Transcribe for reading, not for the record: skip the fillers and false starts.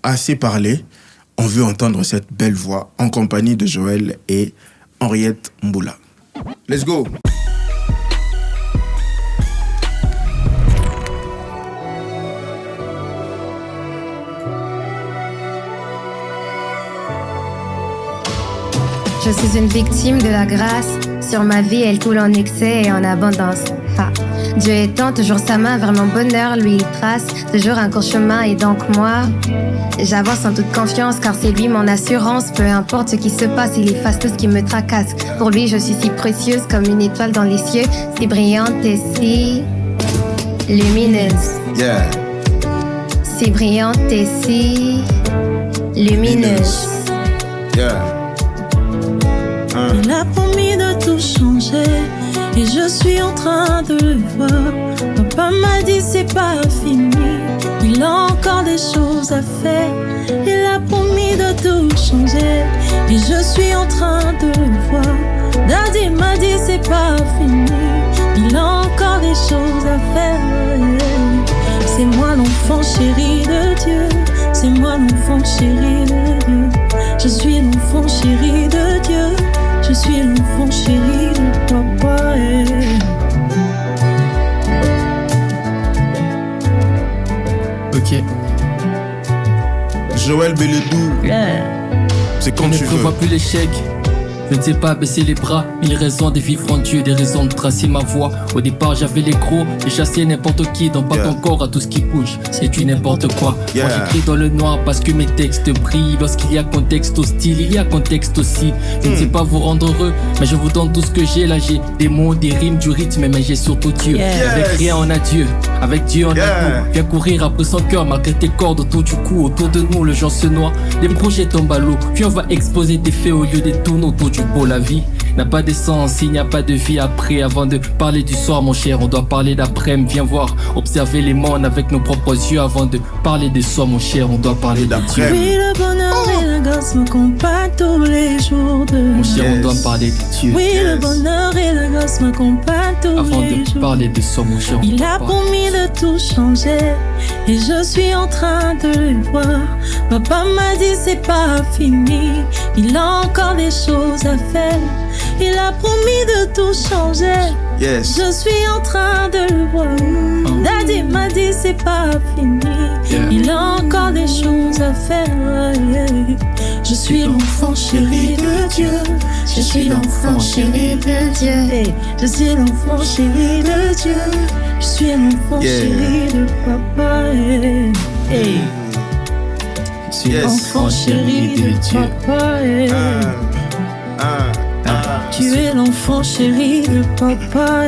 assez parlé. On veut entendre cette belle voix en compagnie de Joël et Henriette Mboula. Let's go! Je suis une victime de la grâce. Sur ma vie, elle coule en excès et en abondance. Ha. Dieu étend toujours sa main vers mon bonheur, lui il trace toujours un court chemin et donc moi, j'avance en toute confiance car c'est lui mon assurance. Peu importe ce qui se passe, il efface tout ce qui me tracasse. Pour lui, je suis si précieuse comme une étoile dans les cieux, si brillante et si lumineuse. Yeah. Si brillante et si lumineuse. Yeah. Il a promis de tout changer et je suis en train de le voir. Papa m'a dit c'est pas fini, il a encore des choses à faire. Il a promis de tout changer et je suis en train de le voir. Daddy m'a dit c'est pas fini, il a encore des choses à faire. C'est moi l'enfant chéri de Dieu, c'est moi l'enfant chéri de Dieu. Je suis l'enfant chéri de Dieu, je suis l'enfant chéri de papa. Ok. Joël Belledou. Yeah. C'est quand Je tu ne veux. prévois plus l'échec. Je ne sais pas baisser les bras, mille raisons de vivre en Dieu, des raisons de tracer ma voie. Au départ j'avais les crocs, j'ai chassé n'importe qui, dans pas ton corps à tout ce qui bouge, c'est du n'importe quoi. Moi j'écris dans le noir parce que mes textes brillent. Lorsqu'il y a contexte hostile, il y a contexte aussi. Je ne sais pas vous rendre heureux, mais je vous donne tout ce que j'ai. Là j'ai des mots, des rimes, du rythme, mais j'ai surtout Dieu. Avec rien on a Dieu, avec Dieu on a tout. Viens courir après son cœur, malgré tes cordes autour du cou. Autour de nous le genre se noie, les projets tombent à l'eau. Puis on va exposer des faits au lieu des tournes autour du pot. La vie n'a pas d'essence, il n'y a pas de vie après. Avant de parler du soir mon cher, on doit parler d'après-midi. Viens voir, observer les mondes avec nos propres yeux. Avant de parler de soi mon cher, on doit parler d'après. Oui, le bonheur et la grâce m'accompagnent tous les jours de Mon cher, on doit parler de Dieu. Oui, le bonheur et la grâce m'accompagnent tous Avant les jours. de parler de soi mon cher, Il a promis de tout changer et je suis en train de le voir. Papa m'a dit c'est pas fini, il a encore des choses à faire. Il a promis de tout changer. Yes. Je suis en train de le voir. Daddy m'a dit c'est pas fini. Il a encore des choses à faire. Je suis l'enfant chéri de Dieu. Je suis l'enfant chéri de Dieu. Je suis l'enfant chéri de Dieu. Je suis l'enfant chéri de papa. Je suis l'enfant chéri de papa. Tu es l'enfant chéri de papa.